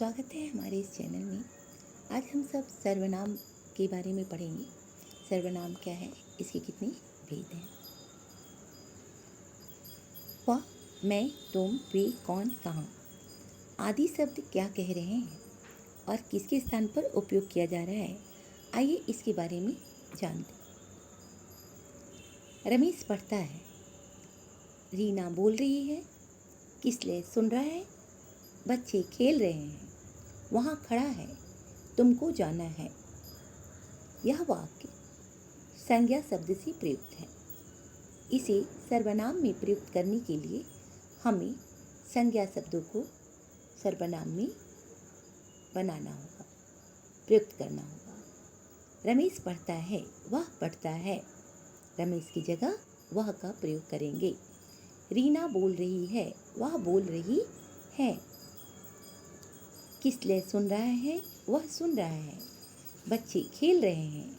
स्वागत है हमारे इस चैनल में। आज हम सब सर्वनाम के बारे में पढ़ेंगे। सर्वनाम क्या है, इसके कितने भेद हैं। वह, मैं, तुम, वे, कौन, कहाँ आदि शब्द क्या कह रहे हैं और किसके स्थान पर उपयोग किया जा रहा है, आइए इसके बारे में जानते। रमेश पढ़ता है, रीना बोल रही है, किसले सुन रहा है, बच्चे खेल रहे हैं, वहाँ खड़ा है, तुमको जाना है। यह वाक्य संज्ञा शब्द से प्रयुक्त है। इसे सर्वनाम में प्रयुक्त करने के लिए हमें संज्ञा शब्दों को सर्वनाम में बनाना होगा, प्रयुक्त करना होगा। रमेश पढ़ता है, वह पढ़ता है, रमेश की जगह वह का प्रयोग करेंगे। रीना बोल रही है, वह बोल रही है। किसले सुन रहा है, वह सुन रहा है। बच्चे खेल रहे हैं,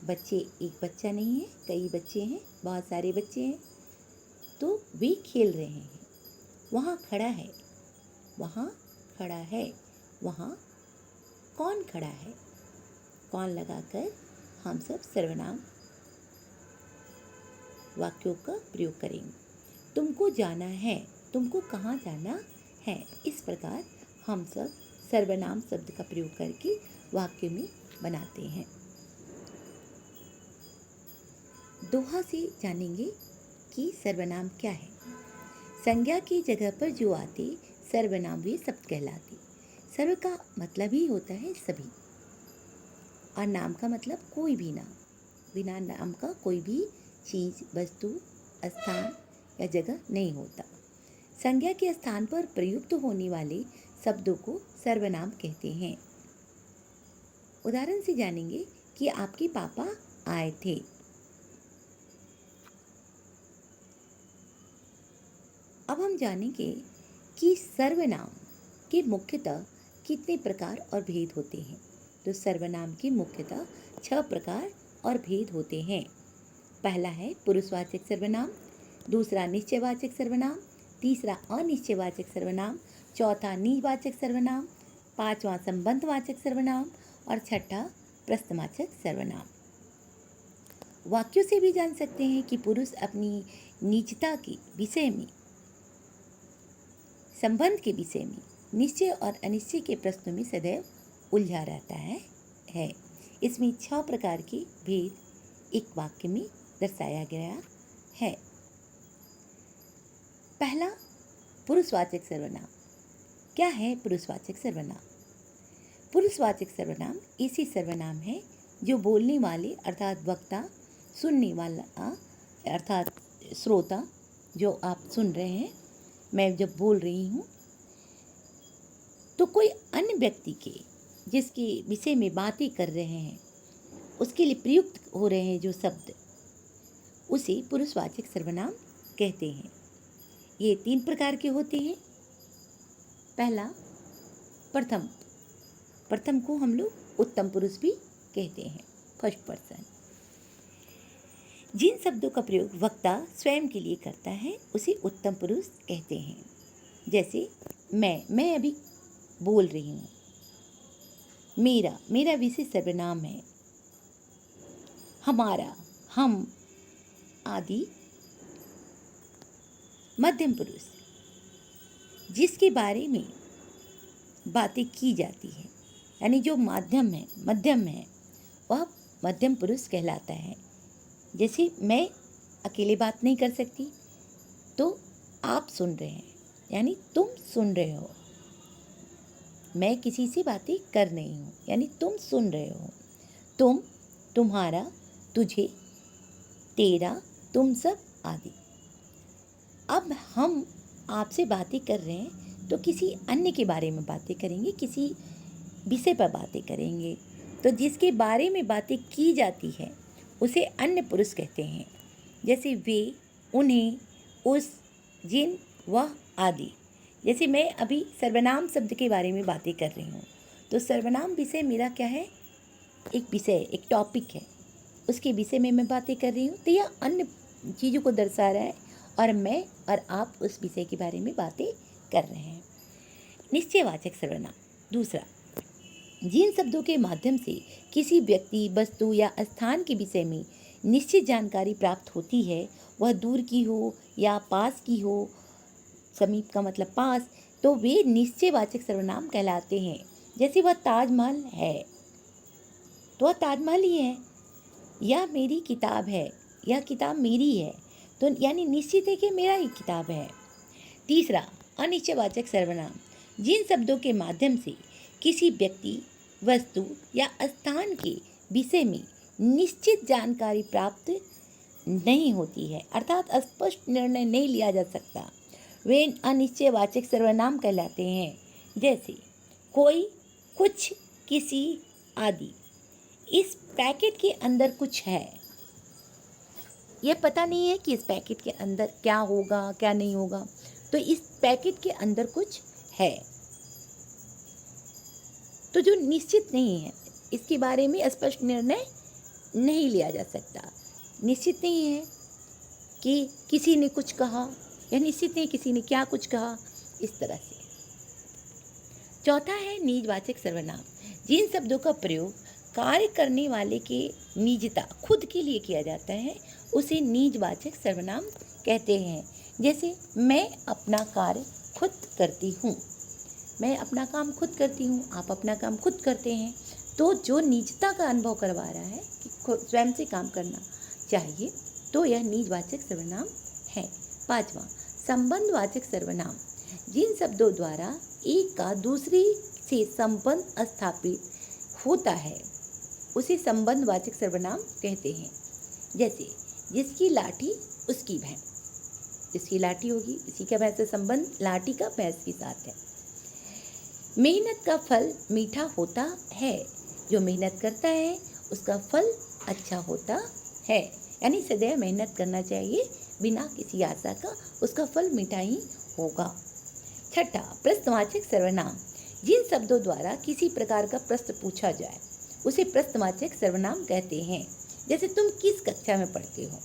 बच्चे एक बच्चा नहीं है, कई बच्चे हैं, बहुत सारे बच्चे हैं, तो वे खेल रहे हैं। वहाँ खड़ा है, वहाँ खड़ा है, वहाँ कौन खड़ा है, कौन लगाकर हम सब सर्वनाम वाक्यों का प्रयोग करेंगे। तुमको जाना है, तुमको कहाँ जाना है। इस प्रकार हम सब सर्वनाम शब्द का प्रयोग करके वाक्य में बनाते हैं। दोहा से जानेंगे कि सर्वनाम क्या है। संज्ञा की जगह पर जो आते सर्वनाम वे शब्द कहलाते। सर्व का मतलब ही होता है सभी, और नाम का मतलब कोई भी नाम। बिना नाम का कोई भी चीज, वस्तु, स्थान या जगह नहीं होता। संज्ञा के स्थान पर प्रयुक्त होने वाले शब्दों को सर्वनाम कहते हैं। उदाहरण से जानेंगे कि आपके पापा आए थे। अब हम जानेंगे कि सर्वनाम के मुख्यतः कितने प्रकार और भेद होते हैं। तो सर्वनाम के मुख्यतः 6 प्रकार और भेद होते हैं। पहला है पुरुषवाचक सर्वनाम, दूसरा निश्चयवाचक सर्वनाम, तीसरा अनिश्चयवाचक सर्वनाम, चौथा निवाचक सर्वनाम, पांचवा संबंधवाचक सर्वनाम और छठा प्रश्नवाचक सर्वनाम। वाक्यों से भी जान सकते हैं कि पुरुष अपनी नीचता के विषय में, संबंध के विषय में, निश्चय और अनिश्चय के प्रश्नों में सदैव उलझा रहता है। इसमें 6 प्रकार के भेद एक वाक्य में दर्शाया गया है। पहला, पुरुषवाचक सर्वनाम। क्या है पुरुषवाचक सर्वनाम? पुरुषवाचक सर्वनाम ऐसी सर्वनाम है जो बोलने वाले अर्थात वक्ता, सुनने वाला अर्थात श्रोता, जो आप सुन रहे हैं, मैं जब बोल रही हूँ तो कोई अन्य व्यक्ति के जिसके विषय में बातें कर रहे हैं, उसके लिए प्रयुक्त हो रहे हैं जो शब्द, उसे पुरुषवाचक सर्वनाम कहते हैं। ये 3 प्रकार के होते हैं। पहला, प्रथम को हम लोग उत्तम पुरुष भी कहते हैं, फर्स्ट पर्सन। जिन शब्दों का प्रयोग वक्ता स्वयं के लिए करता है उसे उत्तम पुरुष कहते हैं। जैसे मैं अभी बोल रही हूँ, मेरा विशेष सर्वनाम है, हमारा, हम आदि। मध्यम पुरुष, जिसके बारे में बातें की जाती है, यानी जो मध्यम है, वह मध्यम पुरुष कहलाता है। जैसे मैं अकेले बात नहीं कर सकती, तो आप सुन रहे हैं, यानी तुम सुन रहे हो। मैं किसी से बातें कर रही हूँ, यानी तुम सुन रहे हो। तुम, तुम्हारा, तुझे, तेरा, तुम सब आदि। अब हम आपसे बातें कर रहे हैं तो किसी अन्य के बारे में बातें करेंगे, किसी विषय पर बातें करेंगे। तो जिसके बारे में बातें की जाती है उसे अन्य पुरुष कहते हैं। जैसे वे, उन्हें, उस, जिन, वह आदि। जैसे मैं अभी सर्वनाम शब्द के बारे में बातें कर रही हूँ, तो सर्वनाम विषय मेरा क्या है, एक विषय, एक टॉपिक है, उसके विषय में मैं बातें कर रही हूँ, तो यह अन्य चीज़ों को दर्शा रहा है और मैं और आप उस विषय के बारे में बातें कर रहे हैं। निश्चयवाचक सर्वनाम। दूसरा, जिन शब्दों के माध्यम से किसी व्यक्ति, वस्तु या स्थान के विषय में निश्चित जानकारी प्राप्त होती है, वह दूर की हो या पास की हो, समीप का मतलब पास, तो वे निश्चयवाचक सर्वनाम कहलाते हैं। जैसे वह ताजमहल है, तो वह ताजमहल ही है। यह मेरी किताब है, यह किताब मेरी है, तो यानी निश्चित है कि मेरा ही किताब है। तीसरा, अनिश्चयवाचक सर्वनाम, जिन शब्दों के माध्यम से किसी व्यक्ति, वस्तु या स्थान के विषय में निश्चित जानकारी प्राप्त नहीं होती है, अर्थात स्पष्ट निर्णय नहीं लिया जा सकता, वे अनिश्चयवाचक सर्वनाम कहलाते हैं। जैसे कोई, कुछ, किसी आदि। इस पैकेट के अंदर कुछ है, यह पता नहीं है कि इस पैकेट के अंदर क्या होगा क्या नहीं होगा, तो इस पैकेट के अंदर कुछ है, तो जो निश्चित नहीं है, इसके बारे में स्पष्ट निर्णय नहीं लिया जा सकता। निश्चित नहीं है कि किसी ने कुछ कहा, या निश्चित नहीं किसी ने क्या कुछ कहा, इस तरह से। चौथा है निजवाचक सर्वनाम, जिन शब्दों का प्रयोग कार्य करने वाले के निजता, खुद के लिए किया जाता है, उसे निजवाचक सर्वनाम कहते हैं। जैसे मैं अपना कार्य खुद करती हूँ, मैं अपना काम खुद करती हूँ, आप अपना काम खुद करते हैं, तो जो निजता का अनुभव करवा रहा है कि स्वयं से काम करना चाहिए, तो यह निजवाचक सर्वनाम है। पांचवा, संबंधवाचक सर्वनाम, जिन शब्दों द्वारा एक का दूसरे से संबंध स्थापित होता है, उसे संबंधवाचक सर्वनाम कहते हैं। जैसे जिसकी लाठी उसकी भैंस, जिसकी लाठी होगी इसी का भैंस से संबंध लाठी का भैंस के साथ है। मेहनत का फल मीठा होता है, जो मेहनत करता है उसका फल अच्छा होता है, यानी सदैव मेहनत करना चाहिए बिना किसी आशा का, उसका फल मीठा ही होगा। छठा, प्रश्नवाचक सर्वनाम, जिन शब्दों द्वारा किसी प्रकार का प्रश्न पूछा जाए, उसे प्रश्नवाचक सर्वनाम कहते हैं। जैसे तुम किस कक्षा में पढ़ते हो,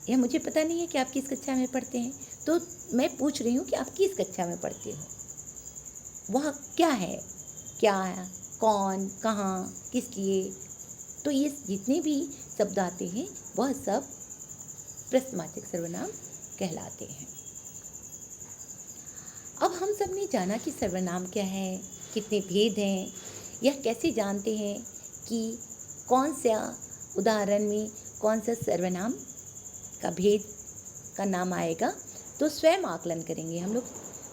यह मुझे पता नहीं है कि आप किस कक्षा में पढ़ते हैं, तो मैं पूछ रही हूँ कि आप किस कक्षा में पढ़ते हो। वह क्या है, क्या है, कौन, कहाँ, किस लिए, तो ये जितने भी शब्द आते हैं वह सब प्रश्नवाचक सर्वनाम कहलाते हैं। अब हम सब ने जाना कि सर्वनाम क्या है, कितने भेद हैं, यह कैसे जानते हैं कि कौन सा उदाहरण में कौन सा सर्वनाम का भेद का नाम आएगा, तो स्वयं आकलन करेंगे हम लोग,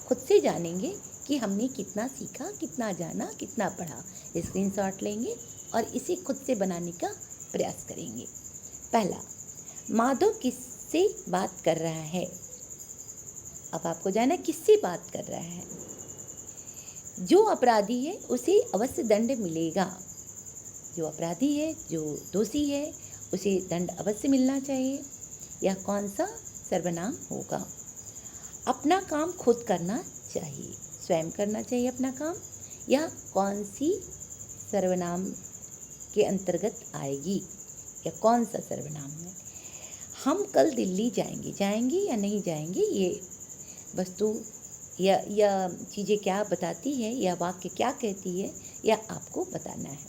खुद से जानेंगे कि हमने कितना सीखा, कितना जाना, कितना पढ़ा। स्क्रीनशॉट लेंगे और इसे खुद से बनाने का प्रयास करेंगे। पहला, माधव किससे बात कर रहा है। अब आपको जाना किससे बात कर रहा है। जो अपराधी है उसे अवश्य दंड मिलेगा, जो अपराधी है, जो दोषी है, उसे दंड अवश्य मिलना चाहिए। यह कौन सा सर्वनाम होगा। अपना काम खुद करना चाहिए, स्वयं करना चाहिए अपना काम, यह कौन सी सर्वनाम के अंतर्गत आएगी, या कौन सा सर्वनाम है। हम कल दिल्ली जाएंगे, जाएंगे या नहीं जाएंगे, ये वस्तु या चीज़ें क्या बताती है, यह वाक्य क्या कहती है, यह आपको बताना है।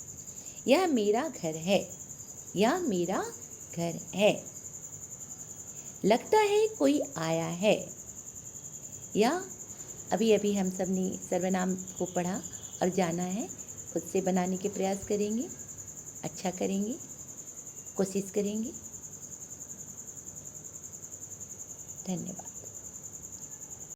यह मेरा घर है, यह मेरा घर है। लगता है कोई आया है, या अभी अभी हम सब ने सर्वनाम को पढ़ा और जाना है, खुद से बनाने के प्रयास करेंगे, अच्छा करेंगे, कोशिश करेंगे। धन्यवाद।